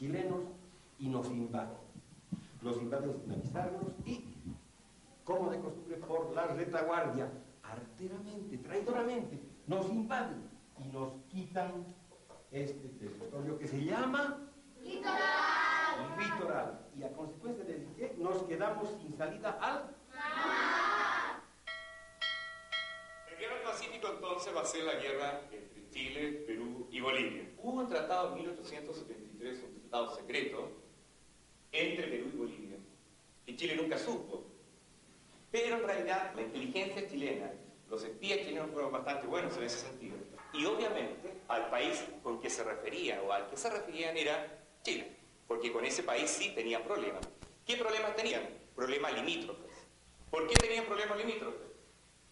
chilenos y nos invaden. Los invaden sin avisarnos y, como de costumbre, por la retaguardia, arteramente, traidoramente, nos invaden y nos quitan este territorio que se llama litoral. Litoral. Y a consecuencia de que nos quedamos sin salida al mar. La guerra del Pacífico entonces va a ser la guerra entre Chile, Perú y Bolivia. Hubo un tratado en 1873, un tratado secreto, entre Perú y Bolivia, y Chile nunca supo. Pero en realidad la inteligencia chilena, los espías chilenos fueron bastante buenos en ese sentido. Y obviamente al país con que se refería o al que se referían era Chile, porque con ese país sí tenían problemas. ¿Qué problemas tenían? Problemas limítrofes. ¿Por qué tenían problemas limítrofes?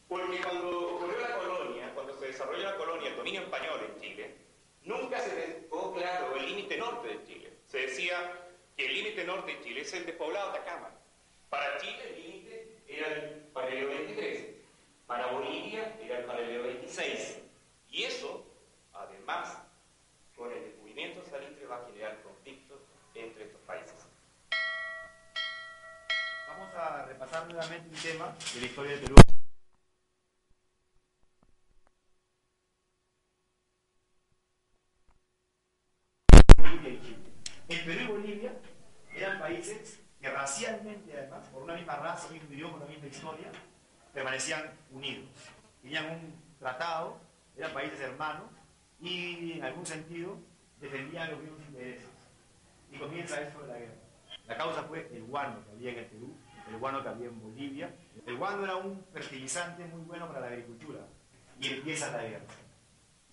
Porque cuando ocurrió la colonia, cuando se desarrolló la colonia, el dominio español en Chile, nunca se dejó claro el límite norte de Chile. Se decía que el límite norte de Chile es el despoblado de Atacama. Para Chile el límite era el paralelo 23, para Bolivia era el paralelo 26. Y eso, además, con el descubrimiento de Salitre va a generar conflictos entre estos países. Vamos a repasar nuevamente un tema de la historia de Perú. Bolivia y Chile. El Perú y Bolivia eran países que racialmente, además, por una misma raza, un mismo idioma, una misma historia, permanecían unidos. Tenían un tratado, eran países hermanos y en algún sentido defendían los mismos intereses. Y comienza esto de la guerra. La causa fue el guano que había en el Perú, el guano que había en Bolivia. El guano era un fertilizante muy bueno para la agricultura y empieza la guerra.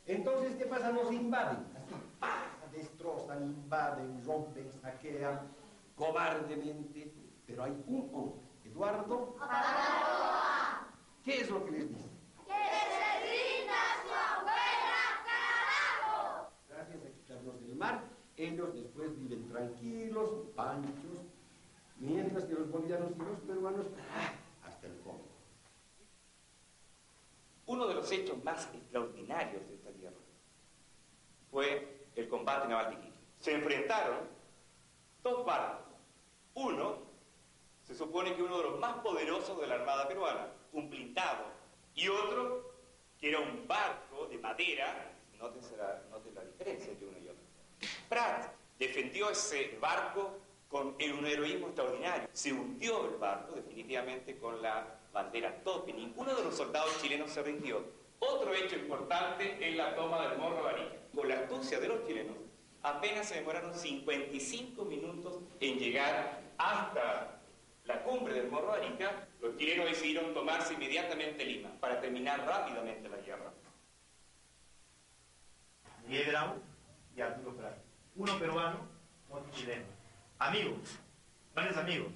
Entonces, ¿qué pasa? Nos invaden. Así, ¡pah! Destrozan, invaden, rompen, saquean, cobardemente. Pero hay un hombre, Eduardo Figueroa. ¿Qué es lo que les dice? ¡Que se rinda su abuela, carajo! Gracias a quitarnos del mar, ellos después viven tranquilos, panchos, mientras que los bolivianos y los peruanos, hasta el fondo. Uno de los hechos más extraordinarios de esta guerra fue el combate naval de Iquique. Se enfrentaron dos barcos. Uno, se supone que uno de los más poderosos de la Armada peruana, un blindado, y otro, que era un barco de madera. Noten la diferencia entre uno y otro. Prat defendió ese barco con un heroísmo extraordinario. Se hundió el barco definitivamente con la bandera tope. Ninguno de los soldados chilenos se rindió. Otro hecho importante es la toma del Morro Arica. Con la astucia de los chilenos, apenas se demoraron 55 minutos en llegar hasta la cumbre del Morro Arica. Los chilenos decidieron tomarse inmediatamente Lima para terminar rápidamente la guerra. Miguel Grau y Arturo Prat. Uno peruano, otro chileno. Amigos, grandes amigos.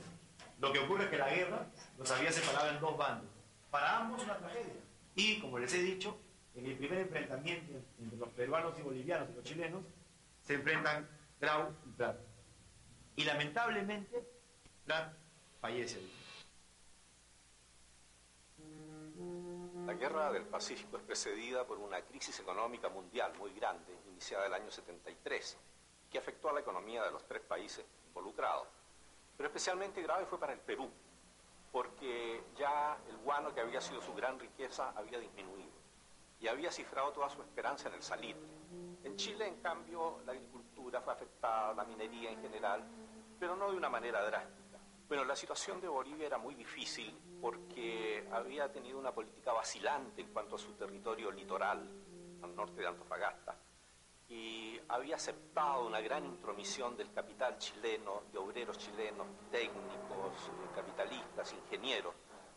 Lo que ocurre es que la guerra los había separado en dos bandos. Para ambos una tragedia. Y, como les he dicho, en el primer enfrentamiento entre los peruanos y bolivianos y los chilenos, se enfrentan Grau y Prat. Y lamentablemente, Prat fallece. La guerra del Pacífico es precedida por una crisis económica mundial muy grande, iniciada el año 73, que afectó a la economía de los tres países involucrados. Pero especialmente grave fue para el Perú, porque ya el guano, que había sido su gran riqueza, había disminuido y había cifrado toda su esperanza en el salitre. En Chile, en cambio, la agricultura fue afectada, la minería en general, pero no de una manera drástica. Bueno, la situación de Bolivia era muy difícil porque había tenido una política vacilante en cuanto a su territorio litoral, al norte de Antofagasta, y había aceptado una gran intromisión del capital chileno, de obreros chilenos, técnicos, capitalistas, ingenieros,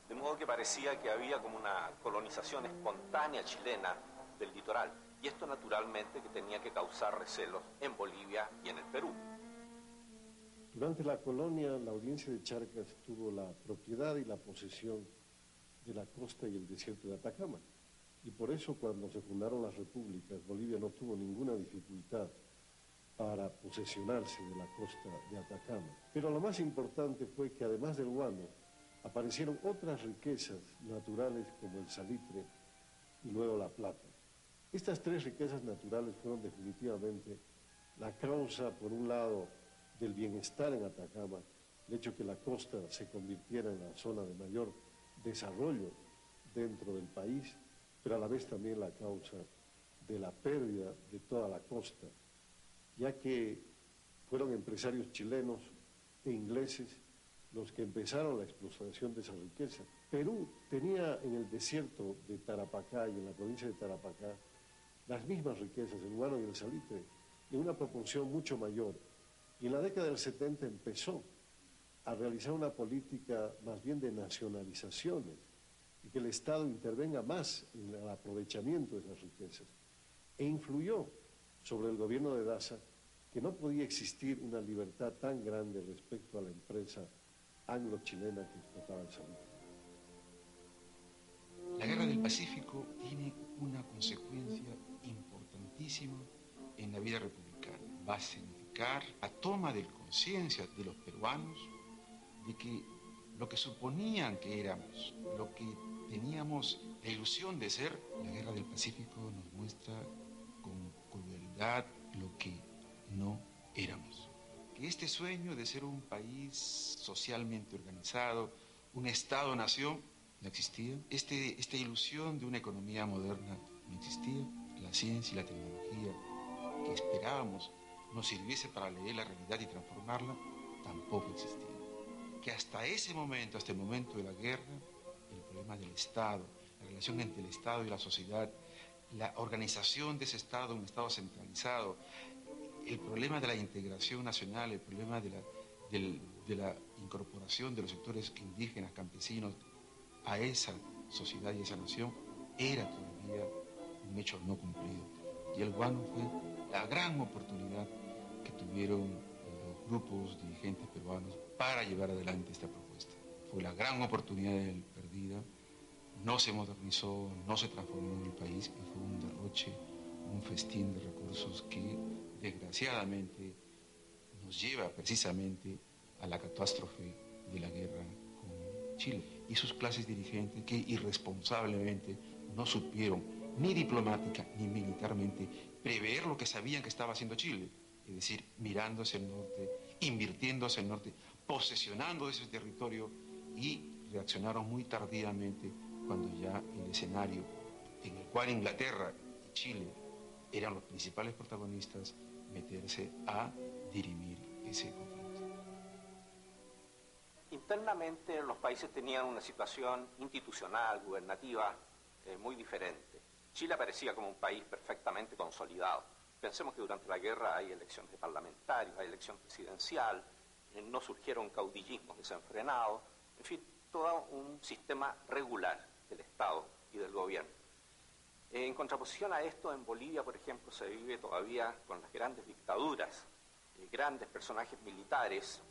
de modo que parecía que había como una colonización espontánea chilena del litoral, y esto naturalmente que tenía que causar recelos en Bolivia y en el Perú. Durante la colonia, la audiencia de Charcas tuvo la propiedad y la posesión de la costa y el desierto de Atacama. Y por eso, cuando se fundaron las repúblicas, Bolivia no tuvo ninguna dificultad para posesionarse de la costa de Atacama. Pero lo más importante fue que, además del guano, aparecieron otras riquezas naturales como el salitre y luego la plata. Estas tres riquezas naturales fueron definitivamente la causa, por un lado, del bienestar en Atacama, el hecho que la costa se convirtiera en la zona de mayor desarrollo dentro del país, pero a la vez también la causa de la pérdida de toda la costa, ya que fueron empresarios chilenos e ingleses los que empezaron la explotación de esa riqueza. Perú tenía en el desierto de Tarapacá y en la provincia de Tarapacá las mismas riquezas, el guano y el salitre, en una proporción mucho mayor. Y en la década del 70 empezó a realizar una política más bien de nacionalizaciones y que el Estado intervenga más en el aprovechamiento de esas riquezas. E influyó sobre el gobierno de Daza que no podía existir una libertad tan grande respecto a la empresa anglo-chilena que explotaba el salitre. La Guerra del Pacífico tiene una consecuencia importantísima en la vida republicana. Va a significar la toma de conciencia de los peruanos de que lo que suponían que éramos, lo que teníamos la ilusión de ser, la Guerra del Pacífico nos muestra con crueldad lo que no éramos. Que este sueño de ser un país socialmente organizado, un Estado-nación, no existía. Esta ilusión de una economía moderna no existía. La ciencia y la tecnología que esperábamos nos sirviese para leer la realidad y transformarla, tampoco existía. Que hasta ese momento, hasta el momento de la guerra, el problema del Estado, la relación entre el Estado y la sociedad, la organización de ese Estado, un Estado centralizado, el problema de la integración nacional, el problema de la incorporación de los sectores indígenas, campesinos, a esa sociedad y esa nación, era todavía un hecho no cumplido. Y el guano fue la gran oportunidad que tuvieron los grupos dirigentes peruanos para llevar adelante esta propuesta. Fue la gran oportunidad perdida, no se modernizó, no se transformó en el país y fue un derroche, un festín de recursos que desgraciadamente nos lleva precisamente a la catástrofe de la guerra con Chile. Y sus clases dirigentes que irresponsablemente no supieron, ni diplomática ni militarmente, prever lo que sabían que estaba haciendo Chile. Es decir, mirando hacia el norte, invirtiendo hacia el norte, posesionando ese territorio, y reaccionaron muy tardíamente cuando ya el escenario en el cual Inglaterra y Chile eran los principales protagonistas, meterse a dirimir ese conflicto. Internamente los países tenían una situación institucional, gubernativa, muy diferente. Chile aparecía como un país perfectamente consolidado. Pensemos que durante la guerra hay elecciones de parlamentarios, hay elección presidencial, no surgieron caudillismos desenfrenados, en fin, todo un sistema regular del Estado y del gobierno. En contraposición a esto, en Bolivia, por ejemplo, se vive todavía con las grandes dictaduras, grandes personajes militares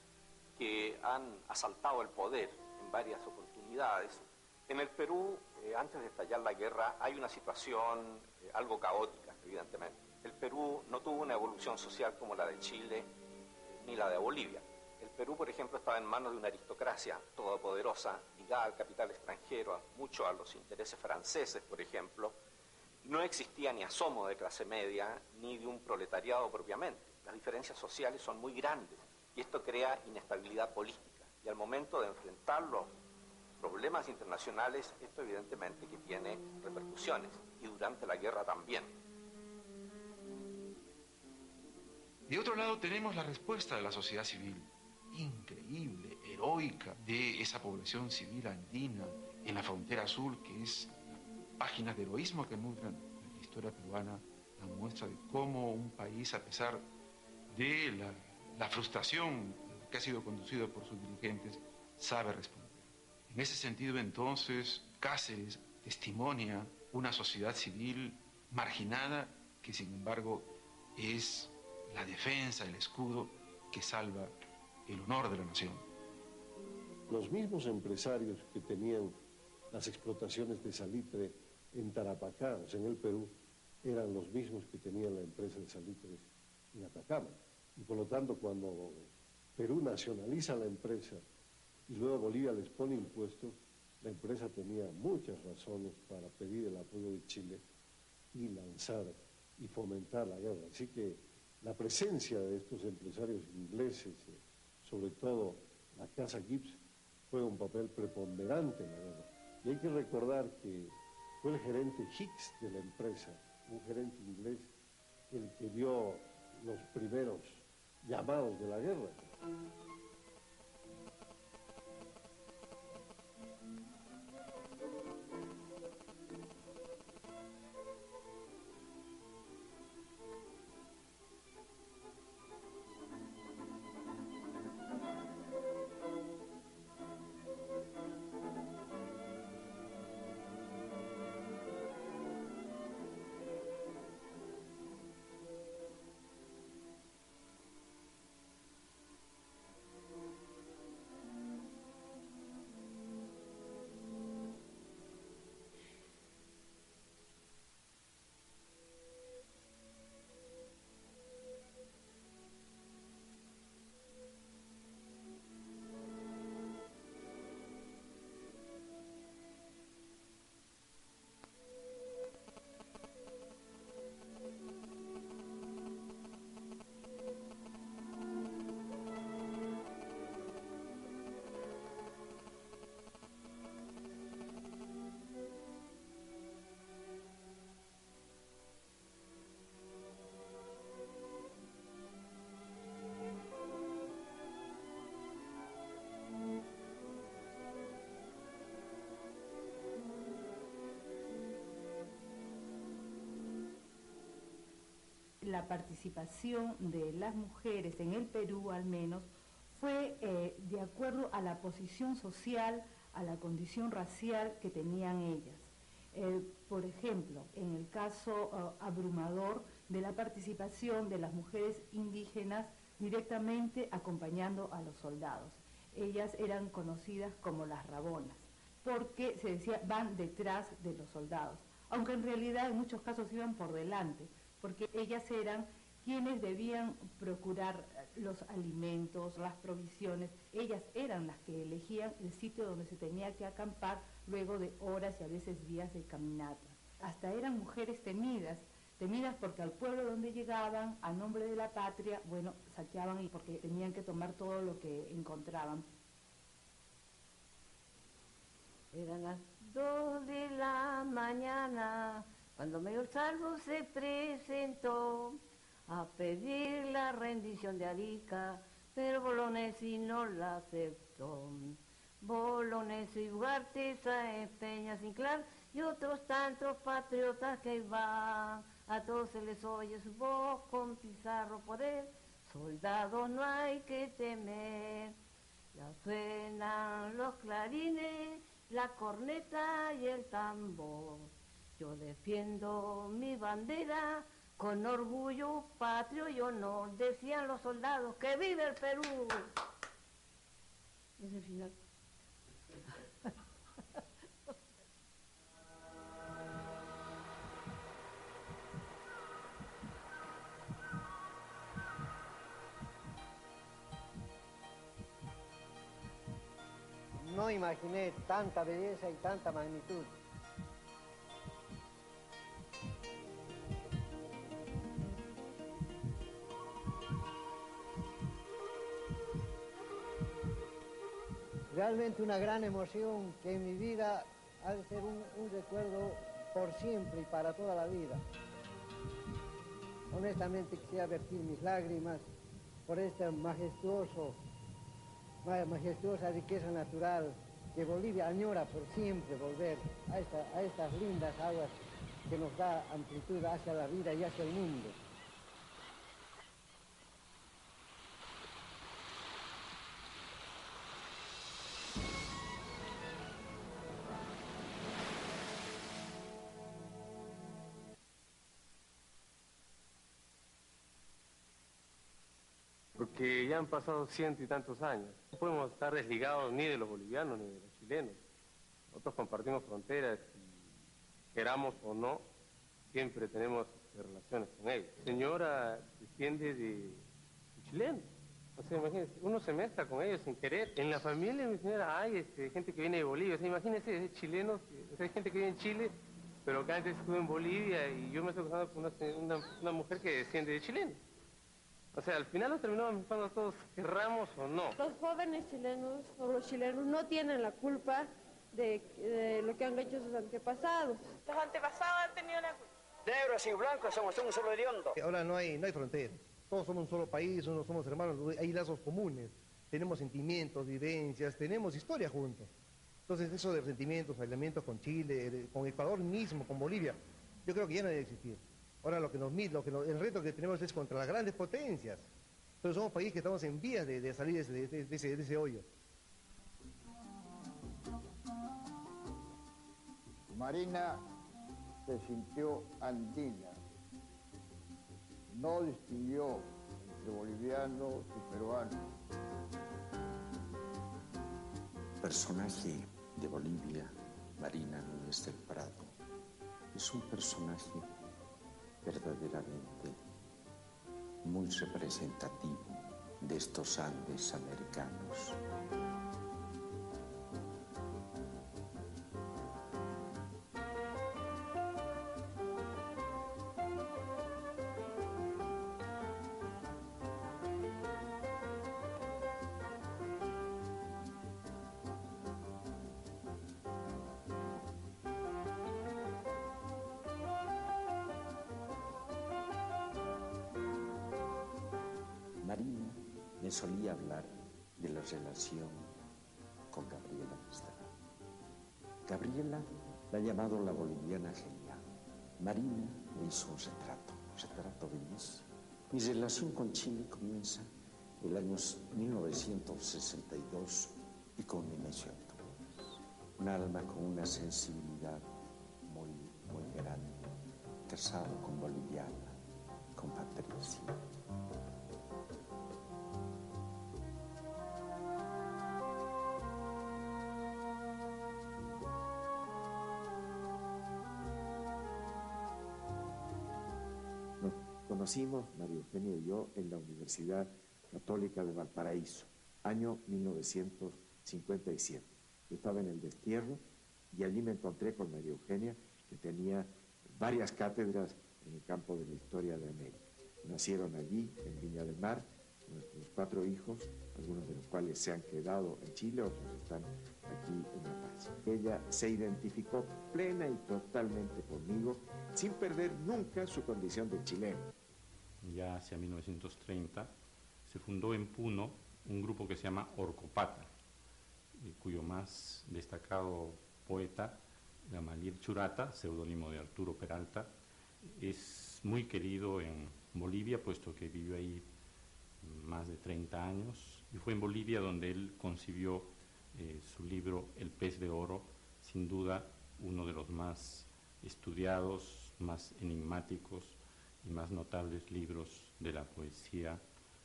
que han asaltado el poder en varias oportunidades. En el Perú, antes de estallar la guerra, hay una situación algo caótica, evidentemente. El Perú no tuvo una evolución social como la de Chile ni la de Bolivia. El Perú, por ejemplo, estaba en manos de una aristocracia todopoderosa, ligada al capital extranjero, mucho a los intereses franceses, por ejemplo. No existía ni asomo de clase media, ni de un proletariado propiamente. Las diferencias sociales son muy grandes y esto crea inestabilidad política. Y al momento de enfrentar los problemas internacionales, esto evidentemente que tiene repercusiones, y durante la guerra también. De otro lado tenemos la respuesta de la sociedad civil, increíble, heroica, de esa población civil andina en la frontera azul, que es páginas de heroísmo que nutren la historia peruana, la muestra de cómo un país, a pesar de la frustración que ha sido conducido por sus dirigentes, sabe responder. En ese sentido, entonces, Cáceres testimonia una sociedad civil marginada que, sin embargo, es la defensa, el escudo que salva el honor de la nación. Los mismos empresarios que tenían las explotaciones de salitre en Tarapacá, o sea, en el Perú, eran los mismos que tenían la empresa de salitre en Atacama. Y por lo tanto, cuando Perú nacionaliza la empresa y luego Bolivia les pone impuestos, la empresa tenía muchas razones para pedir el apoyo de Chile y lanzar y fomentar la guerra. Así que La presencia de estos empresarios ingleses, sobre todo la Casa Gibbs, juega un papel preponderante en la guerra. Y hay que recordar que fue el gerente Hicks de la empresa, un gerente inglés, el que dio los primeros llamados de la guerra. La participación de las mujeres en el Perú, al menos, fue de acuerdo a la posición social, a la condición racial que tenían ellas. Por ejemplo, en el caso abrumador de la participación de las mujeres indígenas directamente acompañando a los soldados. Ellas eran conocidas como las rabonas, porque se decía van detrás de los soldados, aunque en realidad en muchos casos iban por delante, porque ellas eran quienes debían procurar los alimentos, las provisiones. Ellas eran las que elegían el sitio donde se tenía que acampar luego de horas y a veces días de caminata. Hasta eran mujeres temidas porque al pueblo donde llegaban, a nombre de la patria, bueno, saqueaban y porque tenían que tomar todo lo que encontraban. Eran las 2 de la mañana cuando Mayor Salvo se presentó a pedir la rendición de Arica, pero Bolognesi no la aceptó. Bolognesi y Ugarte, Sáenz Peña, Sinclair y otros tantos patriotas que van, a todos se les oye su voz con Pizarro poder, soldados no hay que temer. Ya suenan los clarines, la corneta y el tambor. Yo defiendo mi bandera con orgullo patrio y honor, decían los soldados, ¡que vive el Perú! Es el final. No imaginé tanta belleza y tanta magnitud. Realmente una gran emoción que en mi vida ha de ser un recuerdo por siempre y para toda la vida. Honestamente quisiera vertir mis lágrimas por esta majestuosa riqueza natural que Bolivia añora por siempre volver a estas lindas aguas que nos da amplitud hacia la vida y hacia el mundo. Porque ya han pasado 100 y tantos años. No podemos estar desligados ni de los bolivianos ni de los chilenos. Nosotros compartimos fronteras y queramos o no, siempre tenemos relaciones con ellos. Señora desciende de chilenos. O sea, imagínense, uno se mezcla con ellos sin querer. En la familia, mi señora, hay gente que viene de Bolivia. O sea, imagínense, chilenos, o sea, hay gente que vive en Chile, pero que antes estuvo en Bolivia y yo me estoy casando con una mujer que desciende de chilenos. O sea, al final nos terminamos mezclando todos, querramos o no. Los jóvenes chilenos o los chilenos no tienen la culpa de lo que han hecho sus antepasados. Los antepasados han tenido la culpa. Negros y blancos somos un solo hediondo. Ahora no hay fronteras. Todos somos un solo país, somos hermanos, hay lazos comunes. Tenemos sentimientos, vivencias, tenemos historia juntos. Entonces eso de resentimientos, aislamientos con Chile, con Ecuador mismo, con Bolivia, yo creo que ya no debe existir. Ahora el reto que tenemos es contra las grandes potencias. Pero somos países que estamos en vías de salir de ese hoyo. Marina se sintió andina. No distinguió entre bolivianos y peruanos. Personaje de Bolivia, Marina Núñez del Prado, es un personaje verdaderamente muy representativo de estos Andes americanos. Marina me solía hablar de la relación con Gabriela Mistral. Gabriela la ha llamado la boliviana genial. Marina me hizo un retrato bellísimo. Mi relación con Chile comienza en el año 1962 y con Nemesio Antunes. Un alma con una sensibilidad muy, muy grande, casado con boliviana, con Patricia. Nos conocimos, María Eugenia y yo, en la Universidad Católica de Valparaíso, año 1957. Yo estaba en el destierro y allí me encontré con María Eugenia, que tenía varias cátedras en el campo de la historia de América. Nacieron allí, en Viña del Mar, nuestros 4 hijos, algunos de los cuales se han quedado en Chile, otros están aquí en La Paz. Ella se identificó plena y totalmente conmigo, sin perder nunca su condición de chileno. Ya hacia 1930 se fundó en Puno un grupo que se llama Orcopata, cuyo más destacado poeta, Gamaliel Churata, seudónimo de Arturo Peralta, es muy querido en Bolivia, puesto que vivió ahí más de 30 años, y fue en Bolivia donde él concibió su libro El pez de oro, sin duda uno de los más estudiados, más enigmáticos y más notables libros de la poesía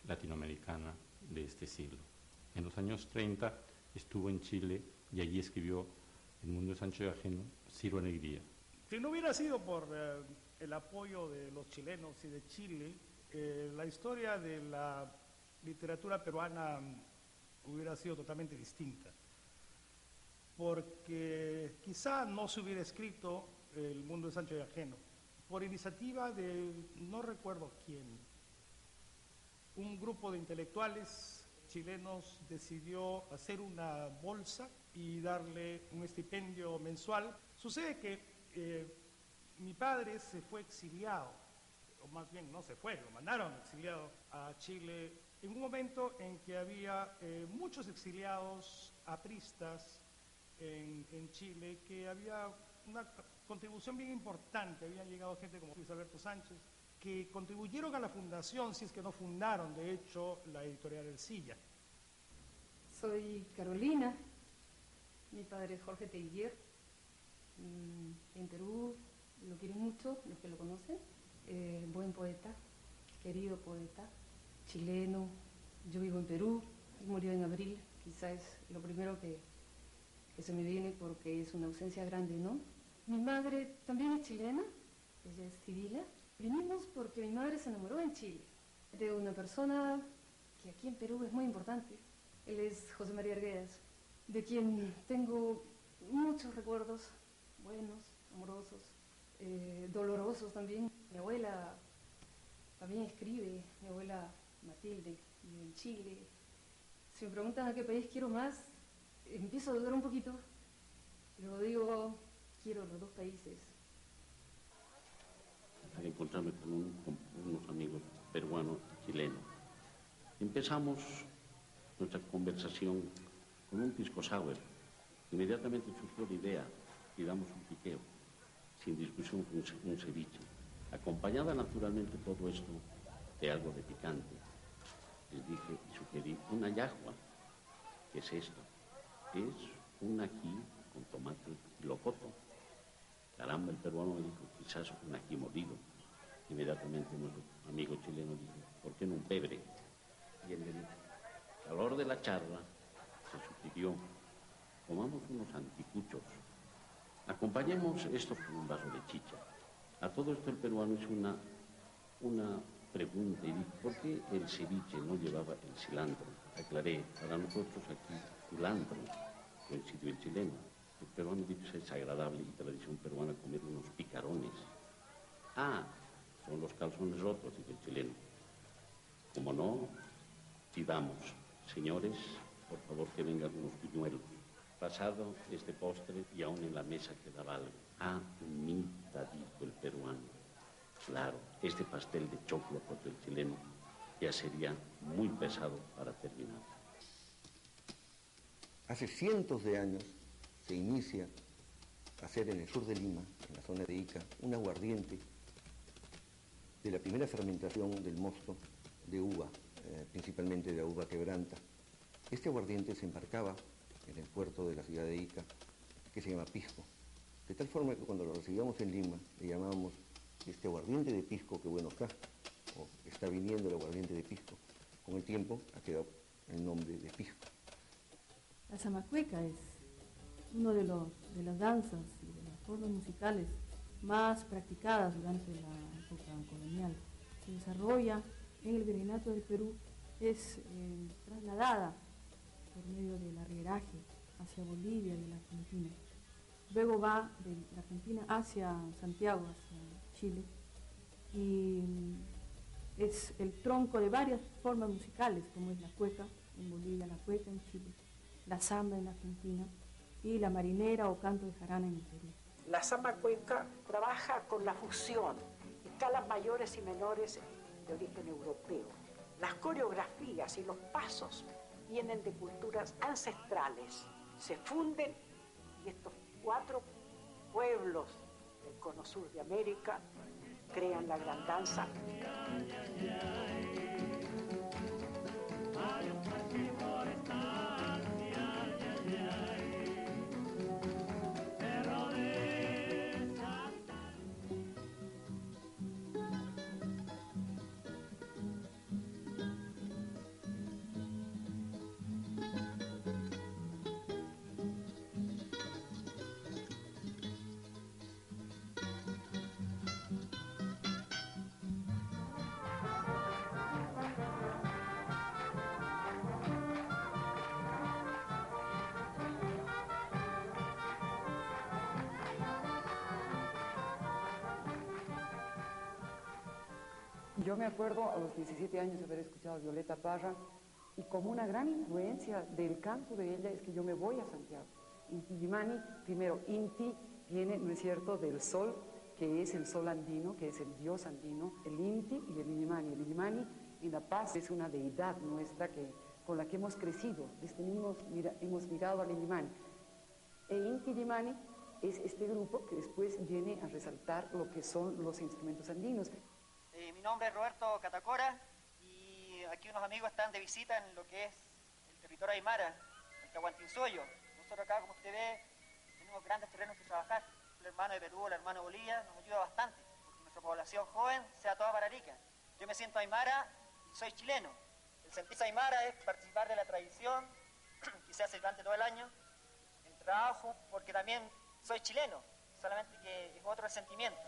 latinoamericana de este siglo. En los años 30 estuvo en Chile y allí escribió El mundo es ancho y ajeno, Ciro Alegría. Si no hubiera sido por el apoyo de los chilenos y de Chile, la historia de la literatura peruana hubiera sido totalmente distinta, porque quizá no se hubiera escrito El mundo es ancho y ajeno, por iniciativa de, no recuerdo quién, un grupo de intelectuales chilenos decidió hacer una bolsa y darle un estipendio mensual. Sucede que mi padre se fue exiliado, o más bien no se fue, lo mandaron exiliado a Chile en un momento en que había muchos exiliados apristas en Chile, que había una contribución bien importante. Habían llegado gente como Luis Alberto Sánchez, que contribuyeron a la fundación, si es que no fundaron, de hecho, la editorial El Silla. Soy Carolina, mi padre es Jorge Teillier. En Perú lo quieren mucho los que lo conocen. Buen poeta, querido poeta, chileno. Yo vivo en Perú, él murió en abril, quizás es lo primero que se me viene porque es una ausencia grande, ¿no? Mi madre también es chilena, ella es Sibila. Vinimos porque mi madre se enamoró en Chile de una persona que aquí en Perú es muy importante. Él es José María Arguedas, de quien tengo muchos recuerdos buenos, amorosos, dolorosos también. Mi abuela también escribe, mi abuela Matilde, vivo en Chile. Si me preguntan a qué país quiero más, empiezo a dudar un poquito. Luego digo, quiero los dos países. Al encontrarme con unos amigos peruanos y chilenos, empezamos nuestra conversación con un pisco sour. Inmediatamente surgió la idea y damos un piqueo. Sin discusión fue un ceviche. Acompañada naturalmente todo esto de algo de picante. Les dije y sugerí una yahua. ¿Qué es esto? Es un ají con tomate y locoto. Caramba, el peruano me dijo, quizás un ají molido. Inmediatamente nuestro amigo chileno dijo, ¿por qué no un pebre? Y en el calor de la charla se sugirió, tomamos unos anticuchos. Acompañemos esto con un vaso de chicha. A todo esto el peruano hizo una pregunta y dijo, ¿por qué el ceviche no llevaba el cilantro? Aclaré, para nosotros aquí cilantro, coincidió el chileno. El peruano dice, es agradable y tradición peruana comer unos picarones. Ah, son los calzones rotos, dice el chileno. Como no, pidamos, señores, por favor que vengan unos piñuelos. Pasado este postre y aún en la mesa quedaba algo. Ah, mita, dijo el peruano. Claro, este pastel de choclo por el chileno ya sería muy pesado para terminar. Hace cientos de años se inicia a hacer en el sur de Lima, en la zona de Ica, un aguardiente de la primera fermentación del mosto de uva, principalmente de la uva quebranta. Este aguardiente se embarcaba en el puerto de la ciudad de Ica, que se llama pisco. De tal forma que cuando lo recibíamos en Lima, le llamábamos este aguardiente de pisco, que bueno está, o está viniendo el aguardiente de pisco. Con el tiempo ha quedado el nombre de pisco. La zamacueca es uno de las danzas y de las formas musicales más practicadas durante la época colonial. Se desarrolla en el virreinato del Perú, es trasladada por medio del arrieraje hacia Bolivia y la Argentina. Luego va de la Argentina hacia Santiago, hacia Chile, y es el tronco de varias formas musicales, como es la cueca en Bolivia, la cueca en Chile, la samba en Argentina y la marinera o canto de jarana en el Perú. La samba cueca trabaja con la fusión, escalas mayores y menores de origen europeo. Las coreografías y los pasos vienen de culturas ancestrales, se funden y estos 4 pueblos del cono sur de América crean la gran danza. Yo me acuerdo a los 17 años haber escuchado a Violeta Parra y como una gran influencia del canto de ella es que yo me voy a Santiago. Inti Illimani, primero, Inti viene, ¿no es cierto?, del sol, que es el sol andino, que es el dios andino, el Inti y el Illimani. El Illimani en La Paz es una deidad nuestra con la que hemos crecido. Desde niños hemos mirado al Illimani. E Inti Illimani es este grupo que después viene a resaltar lo que son los instrumentos andinos. Mi nombre es Roberto Catacora y aquí unos amigos están de visita en lo que es el territorio aymara, el Tahuantinsuyo. Nosotros acá, como usted ve, tenemos grandes terrenos que trabajar. El hermano de Perú, el hermano de Bolivia nos ayuda bastante, porque nuestra población joven sea toda bararica. Yo me siento aymara y soy chileno. El sentirse aymara es participar de la tradición que se hace durante todo el año, el trabajo, porque también soy chileno, solamente que es otro el sentimiento.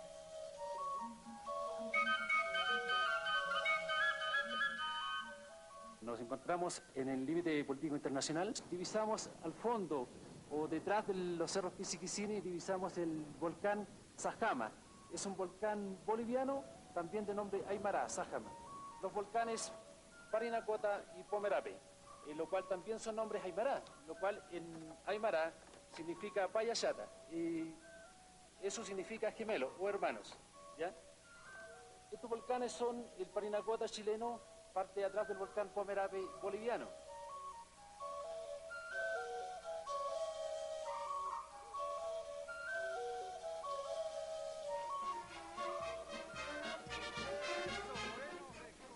Nos encontramos en el límite político internacional. Divisamos al fondo o detrás de los cerros Pisiquicini, divisamos el volcán Sajama. Es un volcán boliviano, también de nombre Aymara, Sajama. Los volcanes Parinacota y Pomerape, lo cual también son nombres aymara, lo cual en aymara significa payasata, y eso significa gemelo o hermanos, ¿ya? Estos volcanes son el Parinacota chileno, parte de atrás del volcán Pomerape boliviano.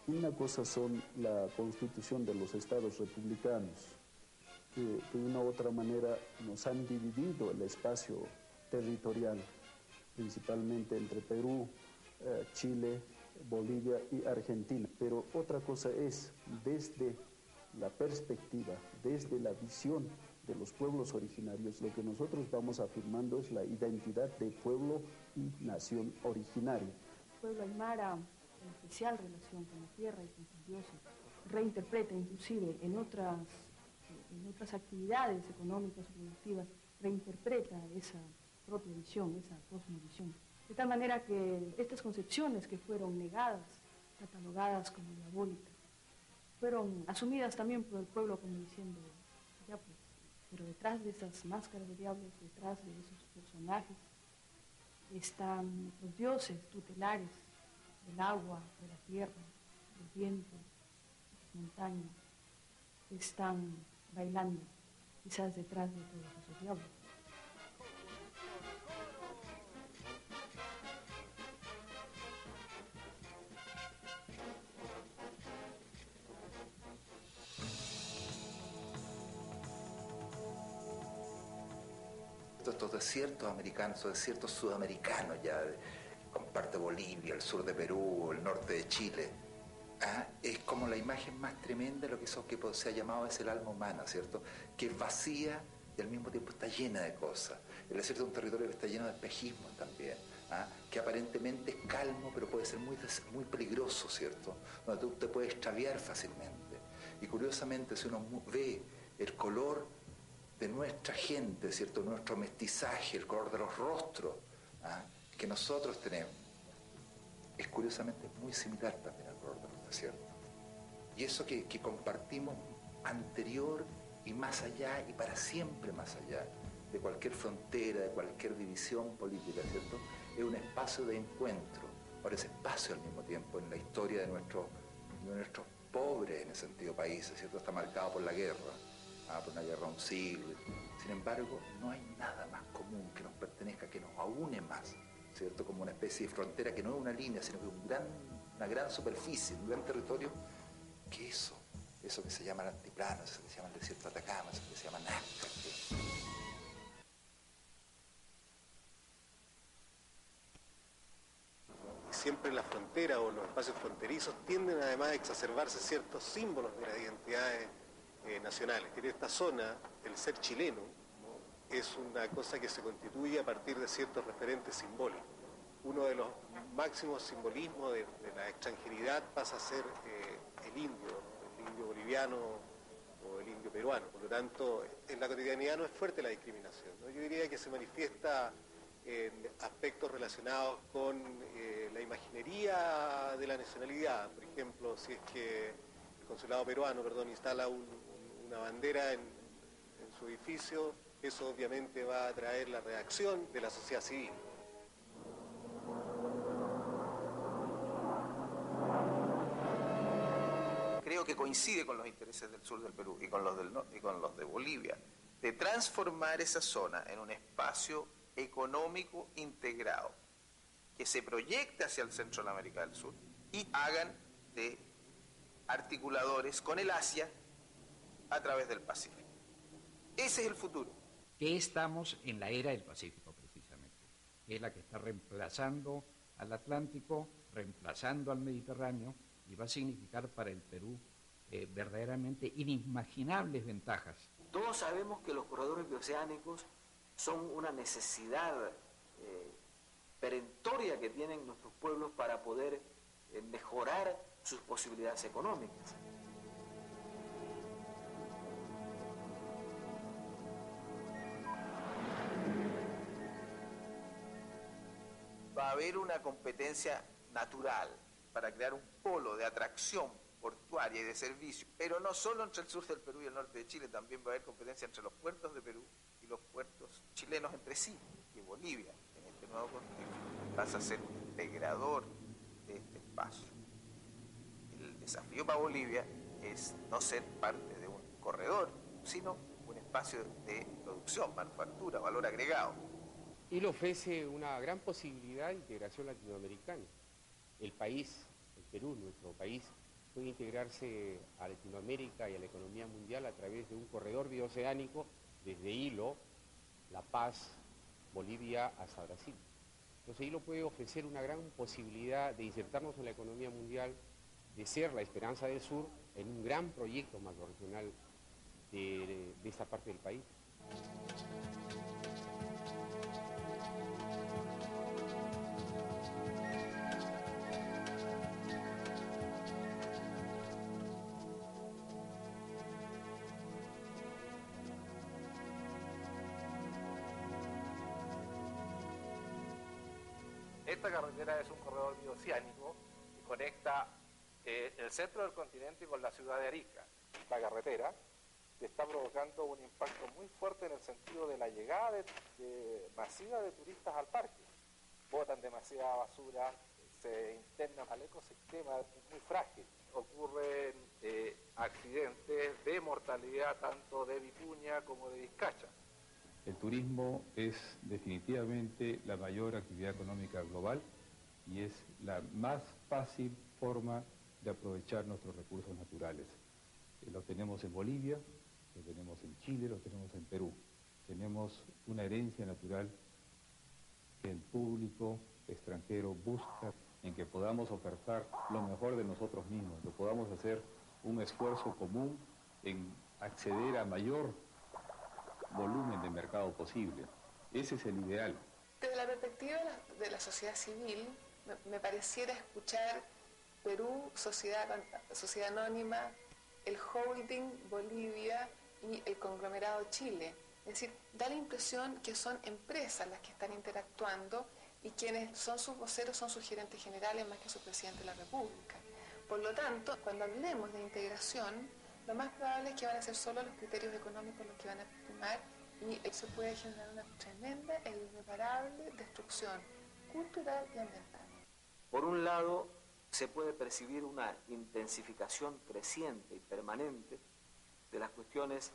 Una cosa son la constitución de los estados republicanos, que de una u otra manera nos han dividido el espacio territorial, principalmente entre Perú, Chile, Bolivia y Argentina. Pero otra cosa es, desde la perspectiva, desde la visión de los pueblos originarios, lo que nosotros vamos afirmando es la identidad de pueblo y nación originaria. El pueblo aymara, en especial relación con la tierra y con sus dioses, reinterpreta inclusive en otras actividades económicas o productivas, reinterpreta esa propia visión, esa cosmovisión. De tal manera que estas concepciones que fueron negadas, catalogadas como diabólicas, fueron asumidas también por el pueblo como diciendo, ya pues, pero detrás de esas máscaras de diablos, detrás de esos personajes, están los dioses tutelares del agua, de la tierra, del viento, de las montañas, que están bailando, quizás detrás de todos esos diablos. Estos desiertos americanos, estos desiertos sudamericanos ya, comparte Bolivia, el sur de Perú, el norte de Chile, es como la imagen más tremenda de lo que eso que se ha llamado es el alma humana, ¿cierto? Que es vacía y al mismo tiempo está llena de cosas. El desierto es un territorio que está lleno de espejismo también, que aparentemente es calmo, pero puede ser muy peligroso, ¿cierto? Donde tú te puedes extraviar fácilmente. Y curiosamente, si uno ve el color de nuestra gente, ¿cierto? Nuestro mestizaje, el color de los rostros que nosotros tenemos, es curiosamente muy similar también al color de los desiertos. Y eso que compartimos anterior y más allá y para siempre más allá de cualquier frontera, de cualquier división política, ¿cierto? Es un espacio de encuentro. Ahora ese espacio al mismo tiempo en la historia de nuestros pobres, en el sentido países, ¿cierto? Está marcado por la guerra. Por una guerra de un siglo. Sin embargo, no hay nada más común que nos pertenezca, que nos aúne más, ¿cierto? Como una especie de frontera que no es una línea, sino que es una gran superficie, un gran territorio, que eso que se llama el altiplano, eso que se llama el desierto de Atacama, eso que se llama Nazca. Siempre la frontera o los espacios fronterizos tienden además a exacerbarse ciertos símbolos de las identidades nacionales. En esta zona, el ser chileno, ¿no?, es una cosa que se constituye a partir de ciertos referentes simbólicos. Uno de los máximos simbolismos de la extranjeridad pasa a ser el indio boliviano o el indio peruano. Por lo tanto, en la cotidianidad no es fuerte la discriminación, ¿no? Yo diría que se manifiesta en aspectos relacionados con la imaginería de la nacionalidad. Por ejemplo, si es que el consulado peruano, instala una bandera en su edificio, eso obviamente va a atraer la reacción de la sociedad civil. Creo que coincide con los intereses del sur del Perú y con los del norte y con los de Bolivia, de transformar esa zona en un espacio económico integrado, que se proyecte hacia el centro de la América del Sur y hagan de articuladores con el Asia a través del Pacífico. Ese es el futuro. Que estamos en la era del Pacífico, precisamente, que es la que está reemplazando al Atlántico, reemplazando al Mediterráneo, y va a significar para el Perú verdaderamente inimaginables ventajas. Todos sabemos que los corredores bioceánicos son una necesidad perentoria que tienen nuestros pueblos para poder mejorar sus posibilidades económicas. Va a haber una competencia natural para crear un polo de atracción portuaria portuaria y de servicio, pero no solo entre el sur del Perú y el norte de Chile, también va a haber competencia entre los puertos de Perú y los puertos chilenos entre sí, que Bolivia, en este nuevo contexto, pasa a ser un integrador de este espacio. El desafío para Bolivia es no ser parte de un corredor, sino un espacio de producción, manufactura, valor agregado. Y le ofrece una gran posibilidad de integración latinoamericana. El país, el Perú, nuestro país, puede integrarse a Latinoamérica y a la economía mundial a través de un corredor bioceánico desde Hilo, La Paz, Bolivia hasta Brasil. Entonces Hilo puede ofrecer una gran posibilidad de insertarnos en la economía mundial, de ser la esperanza del sur en un gran proyecto macrorregional de esta parte del país. Esta carretera es un corredor bioceánico que conecta el centro del continente con la ciudad de Arica. La carretera está provocando un impacto muy fuerte en el sentido de la llegada masiva de turistas al parque. Botan demasiada basura, se internan al ecosistema, es muy frágil. Ocurren accidentes de mortalidad tanto de vicuña como de vizcacha. El turismo es definitivamente la mayor actividad económica global y es la más fácil forma de aprovechar nuestros recursos naturales. Lo tenemos en Bolivia, lo tenemos en Chile, lo tenemos en Perú. Tenemos una herencia natural que el público extranjero busca, en que podamos ofertar lo mejor de nosotros mismos, que podamos hacer un esfuerzo común en acceder a mayor volumen de mercado posible. Ese es el ideal. Desde la perspectiva de la sociedad civil, me pareciera escuchar Perú, sociedad anónima, el holding Bolivia y el conglomerado Chile. Es decir, da la impresión que son empresas las que están interactuando y quienes son sus voceros son sus gerentes generales más que su presidente de la República. Por lo tanto, cuando hablemos de integración, lo más probable es que van a ser solo los criterios económicos los que van a primar y eso puede generar una tremenda e irreparable destrucción cultural y ambiental. Por un lado, se puede percibir una intensificación creciente y permanente de las cuestiones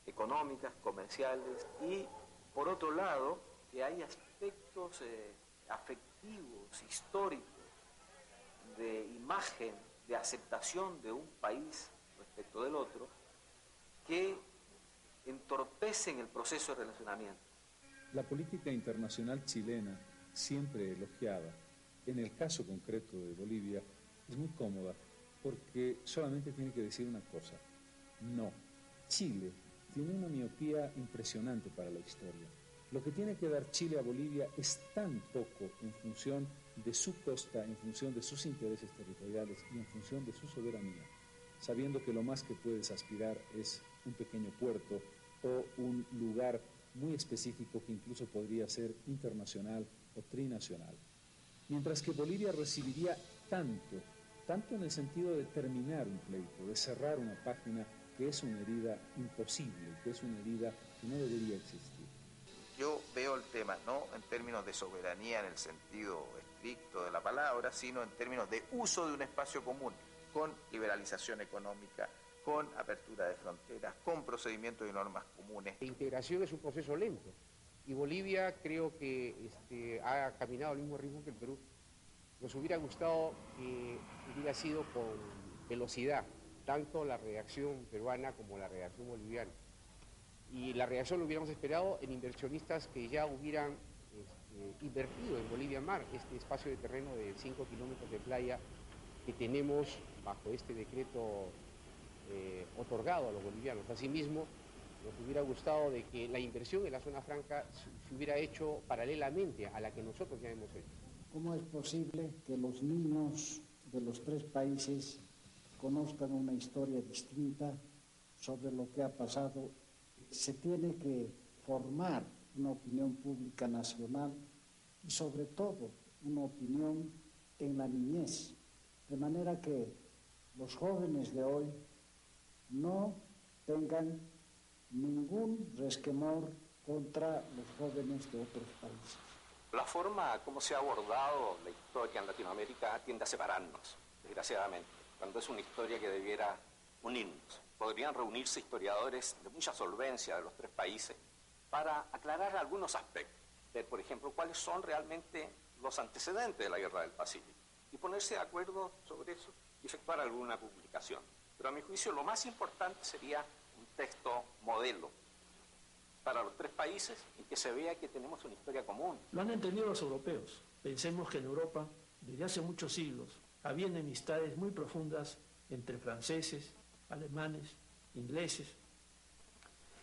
económicas, comerciales y, por otro lado, que hay aspectos afectivos, históricos, de imagen, de aceptación de un país respecto del otro, que entorpecen el proceso de relacionamiento. La política internacional chilena, siempre elogiada, en el caso concreto de Bolivia, es muy cómoda porque solamente tiene que decir una cosa: no. Chile tiene una miopía impresionante para la historia. Lo que tiene que dar Chile a Bolivia es tan poco en función de su costa, en función de sus intereses territoriales y en función de su soberanía, sabiendo que lo más que puedes aspirar es un pequeño puerto o un lugar muy específico que incluso podría ser internacional o trinacional. Mientras que Bolivia recibiría tanto en el sentido de terminar un pleito, de cerrar una página que es una herida imposible, que es una herida que no debería existir. Yo veo el tema no en términos de soberanía en el sentido estricto de la palabra, sino en términos de uso de un espacio común, con liberalización económica, con apertura de fronteras, con procedimientos y normas comunes. La integración es un proceso lento y Bolivia creo que ha caminado al mismo ritmo que el Perú. Nos hubiera gustado que hubiera sido con velocidad, tanto la reacción peruana como la reacción boliviana. Y la reacción lo hubiéramos esperado en inversionistas que ya hubieran invertido en Bolivia Mar, este espacio de terreno de 5 kilómetros de playa que tenemos bajo este decreto otorgado a los bolivianos. Asimismo, nos hubiera gustado de que la inversión en la zona franca se hubiera hecho paralelamente a la que nosotros ya hemos hecho. ¿Cómo es posible que los niños de los tres países conozcan una historia distinta sobre lo que ha pasado? Se tiene que formar una opinión pública nacional y sobre todo una opinión en la niñez, de manera que los jóvenes de hoy no tengan ningún resquemor contra los jóvenes de otros países. La forma como se ha abordado la historia en Latinoamérica tiende a separarnos, desgraciadamente, cuando es una historia que debiera unirnos. Podrían reunirse historiadores de mucha solvencia de los tres países para aclarar algunos aspectos. Ver, por ejemplo, cuáles son realmente los antecedentes de la Guerra del Pacífico y ponerse de acuerdo sobre eso y efectuar alguna publicación. Pero a mi juicio lo más importante sería un texto modelo para los tres países en que se vea que tenemos una historia común. Lo han entendido los europeos. Pensemos que en Europa, desde hace muchos siglos, había enemistades muy profundas entre franceses, alemanes, ingleses.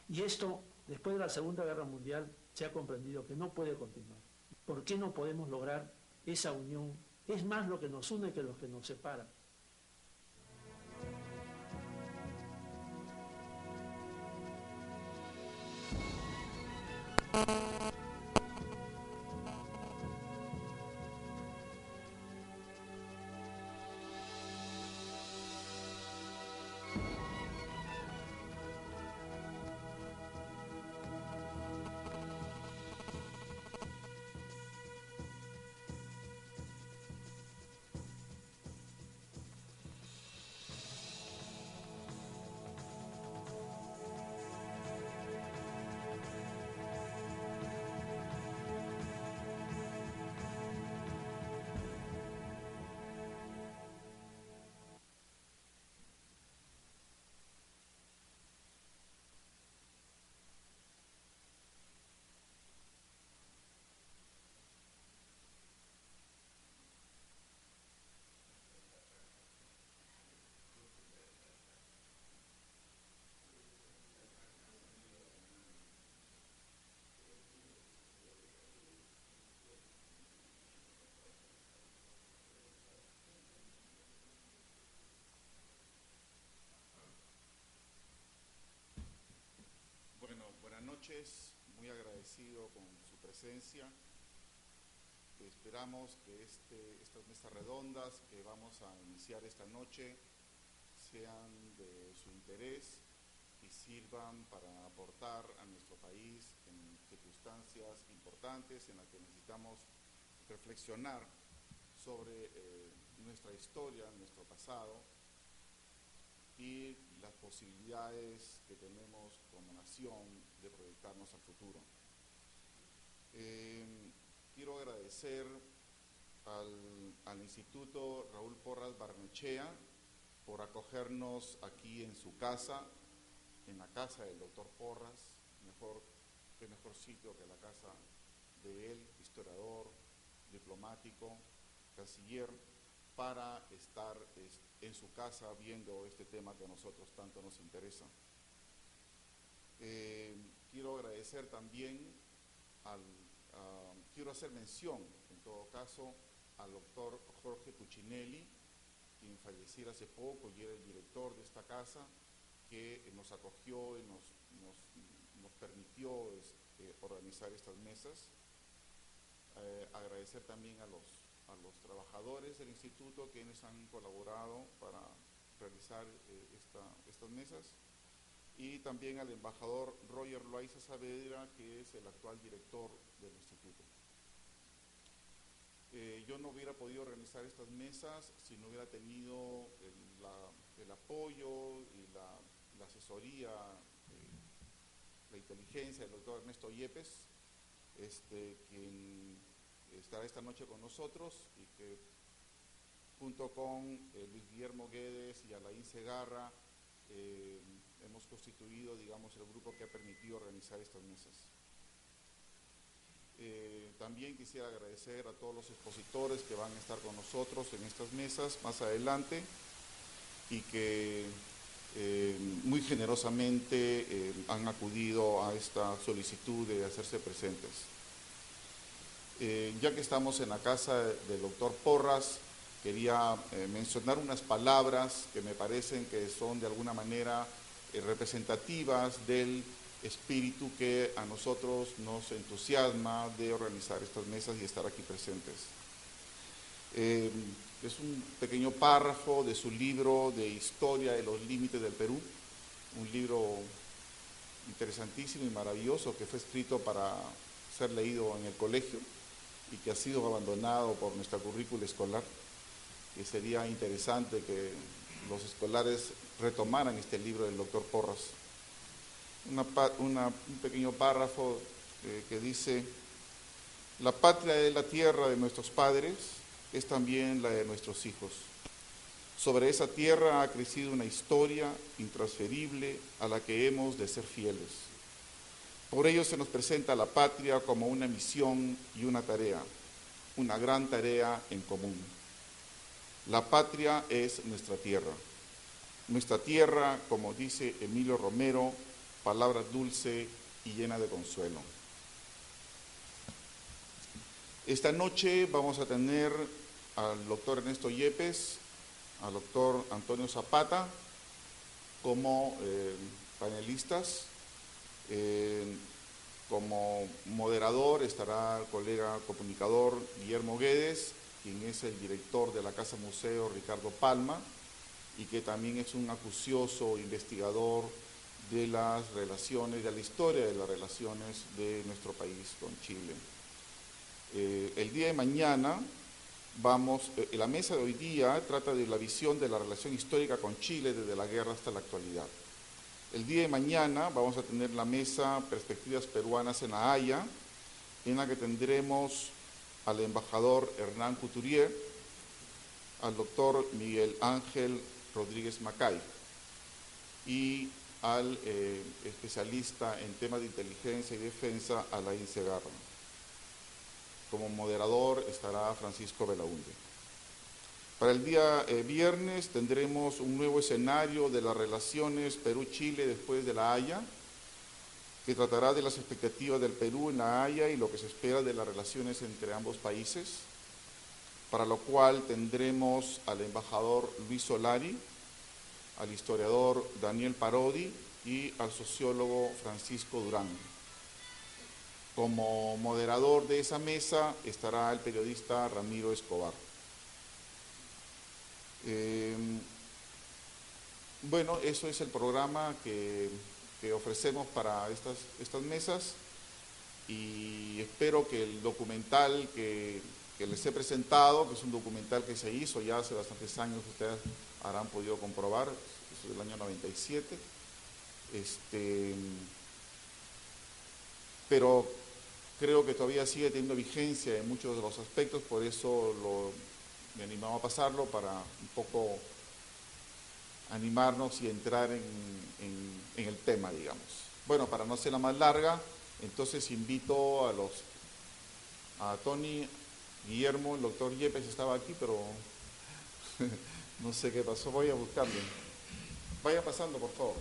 Y esto, después de la Segunda Guerra Mundial, se ha comprendido que no puede continuar. ¿Por qué no podemos lograr esa unión? Es más lo que nos une que lo que nos separa. Muy agradecido con su presencia. Esperamos que estas mesas redondas que vamos a iniciar esta noche sean de su interés y sirvan para aportar a nuestro país en circunstancias importantes en las que necesitamos reflexionar sobre nuestra historia, nuestro pasado y las posibilidades que tenemos como nación de proyectarnos al futuro. Quiero agradecer al Instituto Raúl Porras Barnechea por acogernos aquí en su casa, en la casa del doctor Porras. Qué mejor sitio que la casa de él, historiador, diplomático, canciller, para estar en su casa viendo este tema que a nosotros tanto nos interesa. Quiero agradecer también, quiero hacer mención, en todo caso, al doctor Jorge Cuccinelli, quien falleciera hace poco y era el director de esta casa, que nos acogió y nos permitió organizar estas mesas. Agradecer también a los trabajadores del instituto quienes han colaborado para realizar estas mesas, y también al embajador Roger Loaiza Saavedra, que es el actual director del instituto. Yo no hubiera podido organizar estas mesas si no hubiera tenido el apoyo y la asesoría, la inteligencia del doctor Ernesto Yepes, quien estará esta noche con nosotros y que junto con Luis Guillermo Guedes y Alain Segarra hemos constituido, digamos, el grupo que ha permitido organizar estas mesas. También quisiera agradecer a todos los expositores que van a estar con nosotros en estas mesas más adelante y que muy generosamente han acudido a esta solicitud de hacerse presentes. Ya que estamos en la casa del doctor Porras, quería mencionar unas palabras que me parecen que son de alguna manera representativas del espíritu que a nosotros nos entusiasma de organizar estas mesas y estar aquí presentes. es un pequeño párrafo de su libro de Historia de los Límites del Perú, un libro interesantísimo y maravilloso que fue escrito para ser leído en el colegio y que ha sido abandonado por nuestra currícula escolar, que sería interesante que los escolares retomaran este libro del doctor Porras. Un pequeño párrafo que dice: la patria es la tierra de nuestros padres, es también la de nuestros hijos. Sobre esa tierra ha crecido una historia intransferible a la que hemos de ser fieles. Por ello se nos presenta la patria como una misión y una tarea, una gran tarea en común. La patria es nuestra tierra. Nuestra tierra, como dice Emilio Romero, palabra dulce y llena de consuelo. Esta noche vamos a tener al doctor Ernesto Yepes, al doctor Antonio Zapata como panelistas. Como moderador estará el colega comunicador Guillermo Guedes, quien es el director de la Casa Museo Ricardo Palma y que también es un acucioso investigador de las relaciones, de la historia de las relaciones de nuestro país con Chile. El día de mañana la mesa de hoy día trata de la visión de la relación histórica con Chile desde la guerra hasta la actualidad. El día de mañana vamos a tener la mesa Perspectivas Peruanas en La Haya, en la que tendremos al embajador Hernán Couturier, al doctor Miguel Ángel Rodríguez Macay y al especialista en temas de inteligencia y defensa, Alain Segarra. Como moderador estará Francisco Belaunde. Para el día viernes tendremos un nuevo escenario de las relaciones Perú-Chile después de La Haya, que tratará de las expectativas del Perú en La Haya y lo que se espera de las relaciones entre ambos países, para lo cual tendremos al embajador Luis Solari, al historiador Daniel Parodi y al sociólogo Francisco Durán. Como moderador de esa mesa estará el periodista Ramiro Escobar. Bueno, eso es el programa que ofrecemos para estas mesas y espero que el documental que les he presentado, que es un documental que se hizo ya hace bastantes años, ustedes habrán podido comprobar, es del año 97, pero creo que todavía sigue teniendo vigencia en muchos de los aspectos, por eso me animaba a pasarlo para un poco animarnos y entrar en el tema, digamos. Bueno, para no hacerla más larga, entonces invito a Tony, Guillermo, el doctor Yepes estaba aquí, pero no sé qué pasó, voy a buscarle. Vaya pasando, por favor.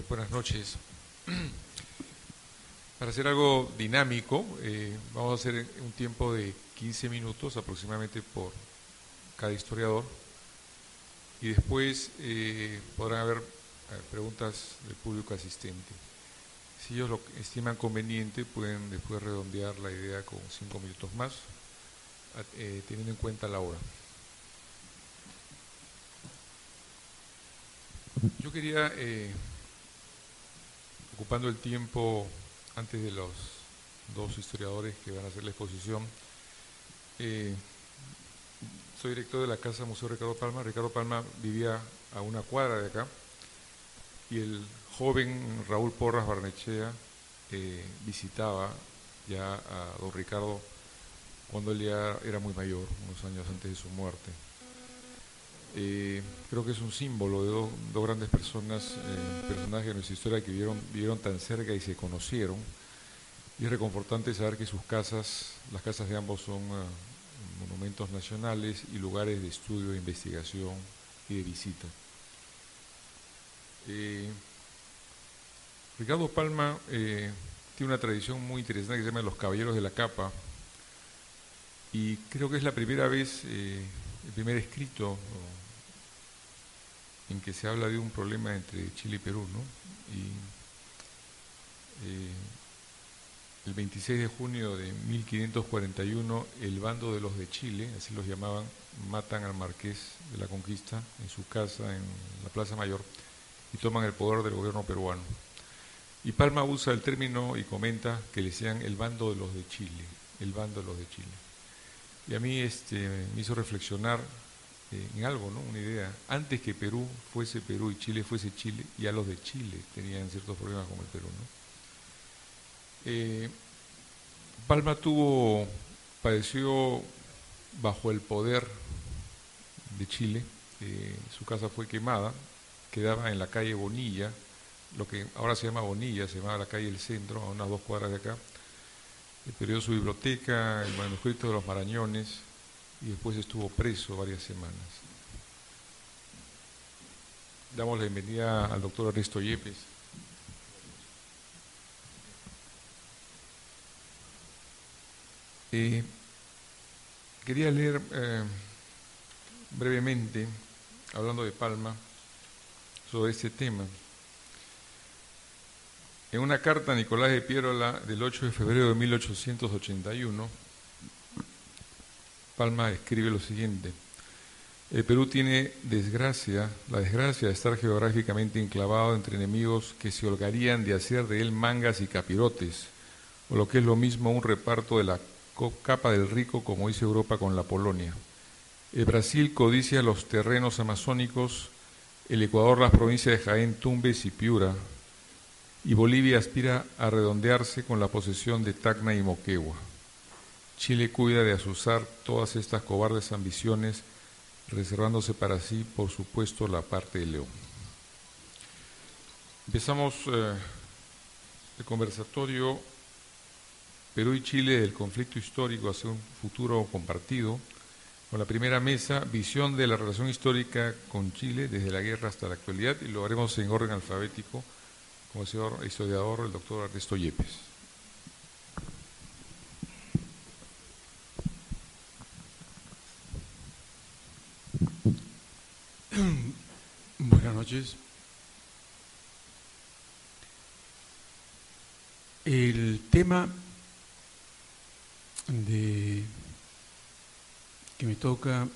Buenas noches. Para hacer algo dinámico, vamos a hacer un tiempo de 15 minutos aproximadamente por cada historiador y después podrán haber preguntas del público asistente. Si ellos lo estiman conveniente, pueden después redondear la idea con 5 minutos más, teniendo en cuenta la hora. Yo quería, ocupando el tiempo antes de los dos historiadores que van a hacer la exposición, soy director de la Casa Museo Ricardo Palma. Ricardo Palma vivía a una cuadra de acá y el joven Raúl Porras Barnechea visitaba ya a don Ricardo cuando él ya era muy mayor, unos años antes de su muerte. Creo que es un símbolo de dos grandes personajes de nuestra historia que vivieron tan cerca y se conocieron, y es reconfortante saber que sus casas, las casas de ambos, son monumentos nacionales y lugares de estudio, de investigación y de visita. Ricardo Palma tiene una tradición muy interesante que se llama Los Caballeros de la Capa, y creo que es la primera vez, el primer escrito en que se habla de un problema entre Chile y Perú, ¿no? Y el 26 de junio de 1541, el bando de los de Chile, así los llamaban, matan al marqués de la Conquista en su casa en la Plaza Mayor y toman el poder del gobierno peruano. Y Palma usa el término y comenta que le decían el bando de los de Chile, el bando de los de Chile. Y a mí me hizo reflexionar en algo, ¿no? Una idea. Antes que Perú fuese Perú y Chile fuese Chile, ya los de Chile tenían ciertos problemas con el Perú, ¿no? Palma padeció bajo el poder de Chile. Su casa fue quemada, quedaba en la calle Bonilla, lo que ahora se llama Bonilla, se llamaba la calle del Centro, a unas 2 cuadras de acá. Perdió su biblioteca, el manuscrito de los Marañones, y después estuvo preso varias semanas. Damos la bienvenida al doctor Ernesto Yepes. Quería leer brevemente, hablando de Palma, sobre este tema. En una carta a Nicolás de Piérola del 8 de febrero de 1881, Palma escribe lo siguiente: el Perú tiene la desgracia de estar geográficamente enclavado entre enemigos que se holgarían de hacer de él mangas y capirotes, o lo que es lo mismo, un reparto de la capa del rico, como hizo Europa con la Polonia. El Brasil codicia los terrenos amazónicos, el Ecuador las provincias de Jaén, Tumbes y Piura, y Bolivia aspira a redondearse con la posesión de Tacna y Moquegua. Chile cuida de azuzar todas estas cobardes ambiciones, reservándose para sí, por supuesto, la parte de León. Empezamos el conversatorio Perú y Chile del conflicto histórico hacia un futuro compartido, con la primera mesa, visión de la relación histórica con Chile desde la guerra hasta la actualidad, y lo haremos en orden alfabético con el señor historiador, el doctor Ernesto Yepes. Buenas noches. El tema que me toca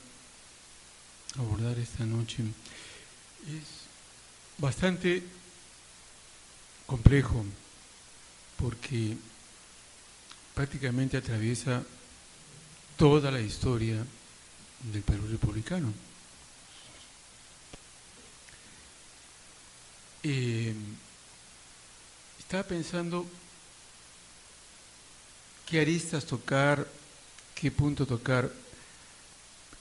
abordar esta noche es bastante complejo, porque prácticamente atraviesa toda la historia del Perú republicano. Estaba pensando qué aristas tocar, qué punto tocar,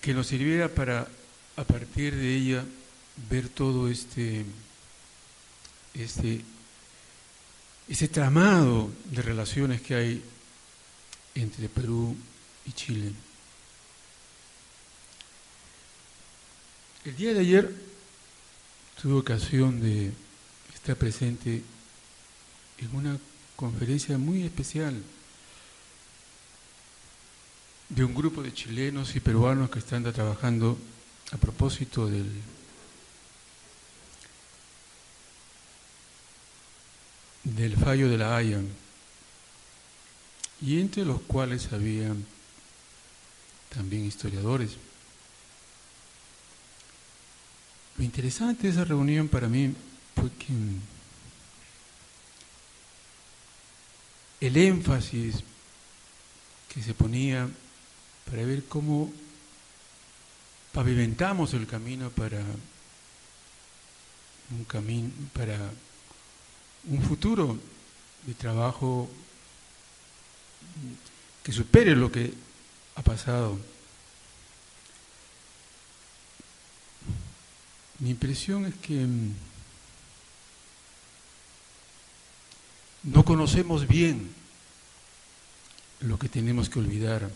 que nos sirviera para, a partir de ella, ver todo ese tramado de relaciones que hay entre Perú y Chile. El día de ayer tuve ocasión de estar presente en una conferencia muy especial de un grupo de chilenos y peruanos que están trabajando a propósito del fallo de la Haya, y entre los cuales había también historiadores. Lo interesante de esa reunión para mí fue que el énfasis que se ponía para ver cómo pavimentamos el camino para un camino para un futuro de trabajo que supere lo que ha pasado. Mi impresión es que no conocemos bien lo que tenemos que olvidar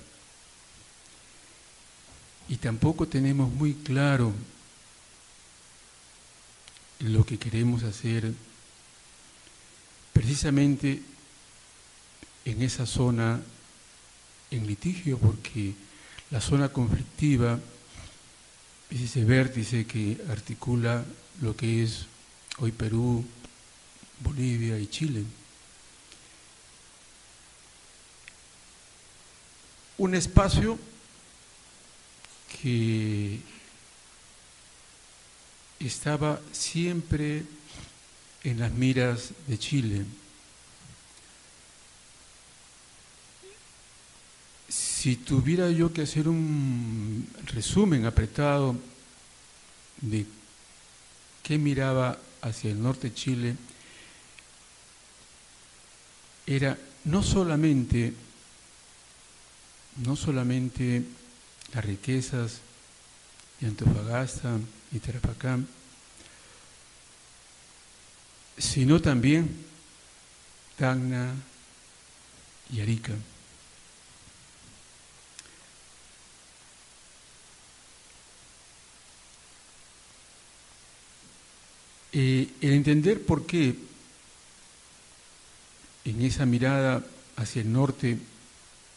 y tampoco tenemos muy claro lo que queremos hacer precisamente en esa zona en litigio, porque la zona conflictiva es ese vértice que articula lo que es hoy Perú, Bolivia y Chile. Un espacio que estaba siempre en las miras de Chile. Si tuviera yo que hacer un resumen apretado de qué miraba hacia el norte de Chile, era no solamente las riquezas de Antofagasta y Tarapacá, sino también Tacna y Arica. El entender por qué en esa mirada hacia el norte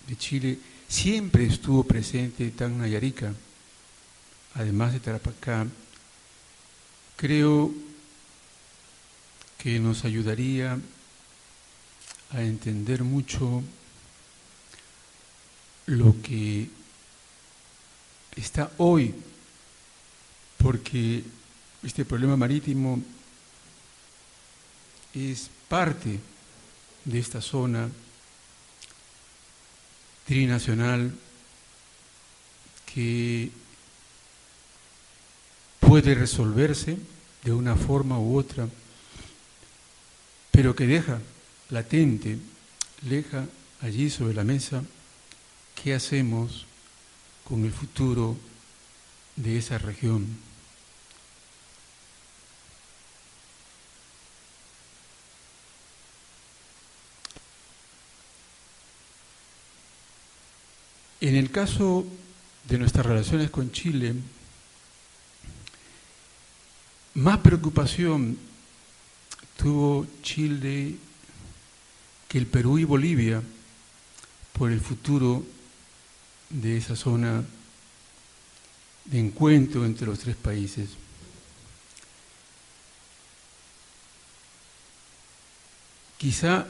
de Chile siempre estuvo presente Tacna y Arica, además de Tarapacá, creo que nos ayudaría a entender mucho lo que está hoy, porque este problema marítimo es parte de esta zona trinacional que puede resolverse de una forma u otra, pero que deja latente, deja allí sobre la mesa qué hacemos con el futuro de esa región. En el caso de nuestras relaciones con Chile, más preocupación tuvo Chile que el Perú y Bolivia por el futuro de esa zona de encuentro entre los tres países. Quizá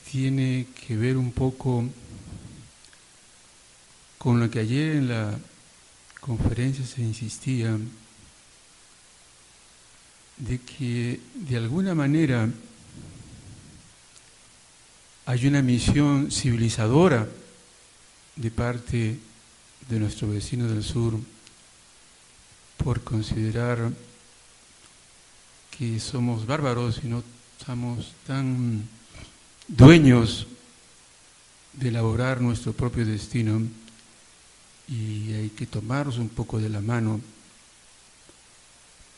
tiene que ver un poco con lo que ayer en la conferencia se insistía, de que de alguna manera hay una misión civilizadora de parte de nuestro vecino del sur por considerar que somos bárbaros y no estamos tan dueños de elaborar nuestro propio destino, y hay que tomarnos un poco de la mano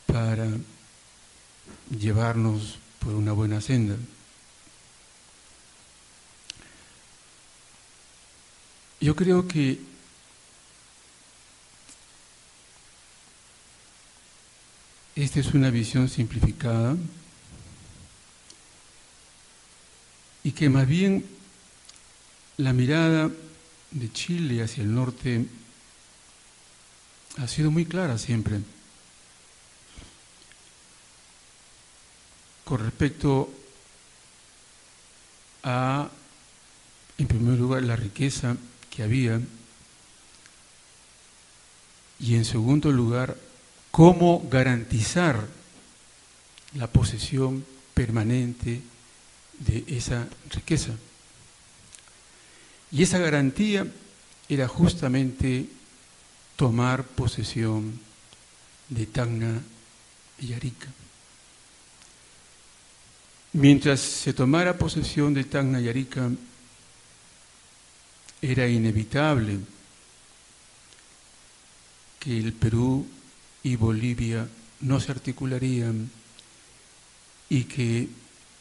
para llevarnos por una buena senda. Yo creo que esta es una visión simplificada y que más bien la mirada de Chile hacia el norte ha sido muy clara siempre con respecto a, en primer lugar, la riqueza que había, y en segundo lugar, cómo garantizar la posesión permanente de esa riqueza. Y esa garantía era justamente tomar posesión de Tacna y Arica. Mientras se tomara posesión de Tacna y Arica, era inevitable que el Perú y Bolivia no se articularían y que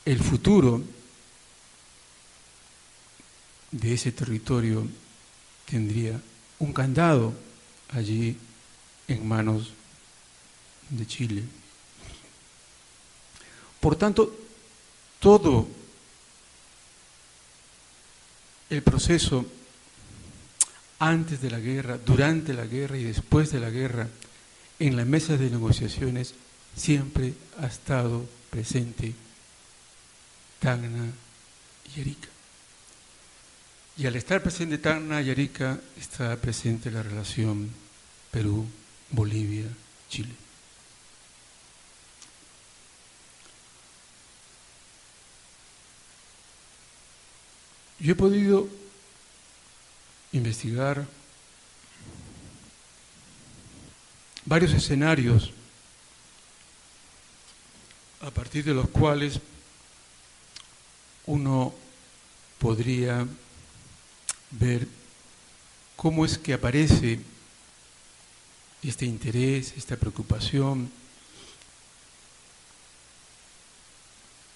el futuro de ese territorio tendría un candado allí en manos de Chile. Por tanto, todo el proceso antes de la guerra, durante la guerra y después de la guerra, en las mesas de negociaciones siempre ha estado presente Tacna y Arica. Y al estar presente Tacna y Arica, está presente la relación Perú, Bolivia, Chile. Yo he podido investigar varios escenarios a partir de los cuales uno podría ver cómo es que aparece este interés, esta preocupación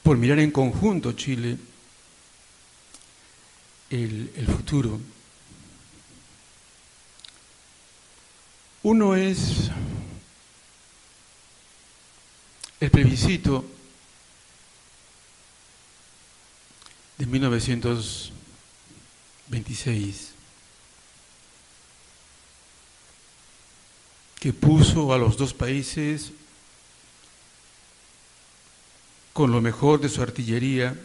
por mirar en conjunto Chile el futuro. Uno es el plebiscito de 1926, que puso a los dos países con lo mejor de su artillería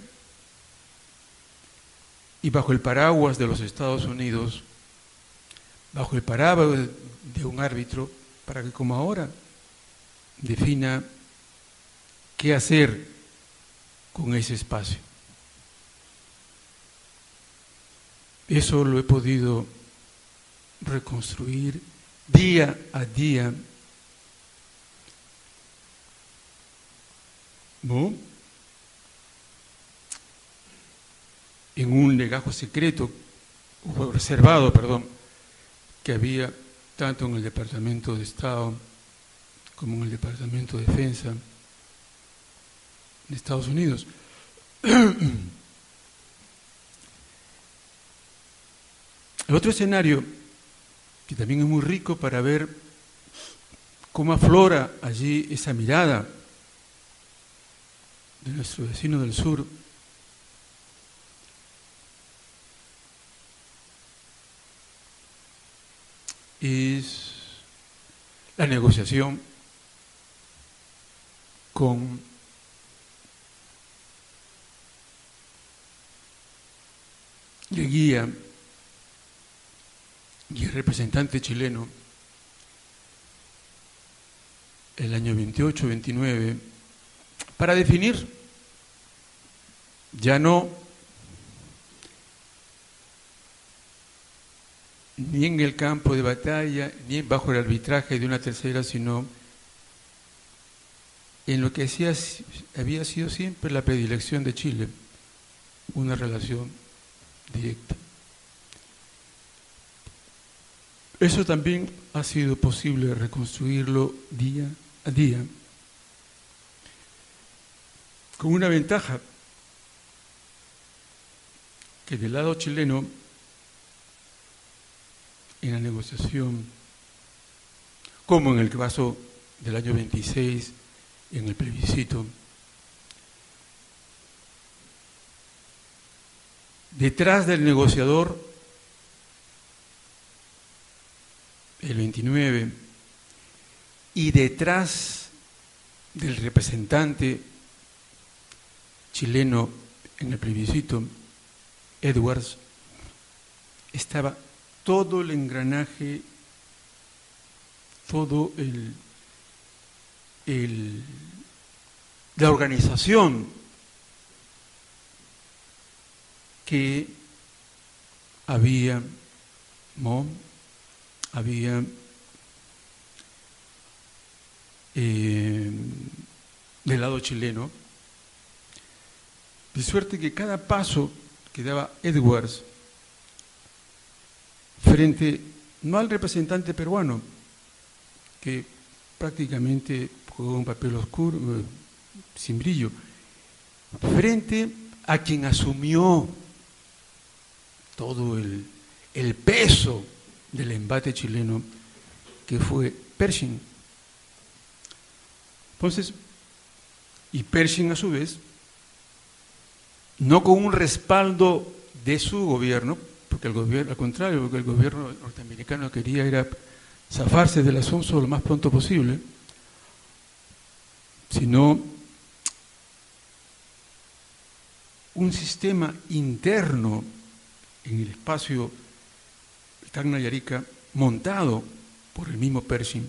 y bajo el paraguas de los Estados Unidos, bajo el paraguas de un árbitro, para que como ahora defina qué hacer con ese espacio. Eso lo he podido reconstruir día a día, ¿no?, en un legajo secreto, o reservado, que había tanto en el Departamento de Estado como en el Departamento de Defensa de Estados Unidos. El otro escenario, que también es muy rico para ver cómo aflora allí esa mirada de nuestro vecino del sur, es la negociación con el guía y el representante chileno el año 28-29 para definir ya no ni en el campo de batalla, ni bajo el arbitraje de una tercera, sino en lo que había sido siempre la predilección de Chile, una relación directa. Eso también ha sido posible reconstruirlo día a día, con una ventaja, que del lado chileno, en la negociación, como en el caso del año 26, en el plebiscito, detrás del negociador, el 29, y detrás del representante chileno en el plebiscito, Edwards, estaba todo el engranaje, todo la organización que había del lado chileno, de suerte que cada paso que daba Edwards frente no al representante peruano, que prácticamente jugó un papel oscuro, sin brillo, frente a quien asumió todo el peso del embate chileno, que fue Pershing. Entonces, y Pershing a su vez, no con un respaldo de su gobierno, porque el gobierno, al contrario, porque el gobierno norteamericano quería era zafarse del asunto lo más pronto posible, sino un sistema interno en el espacio Tacna y Arica montado por el mismo Pershing,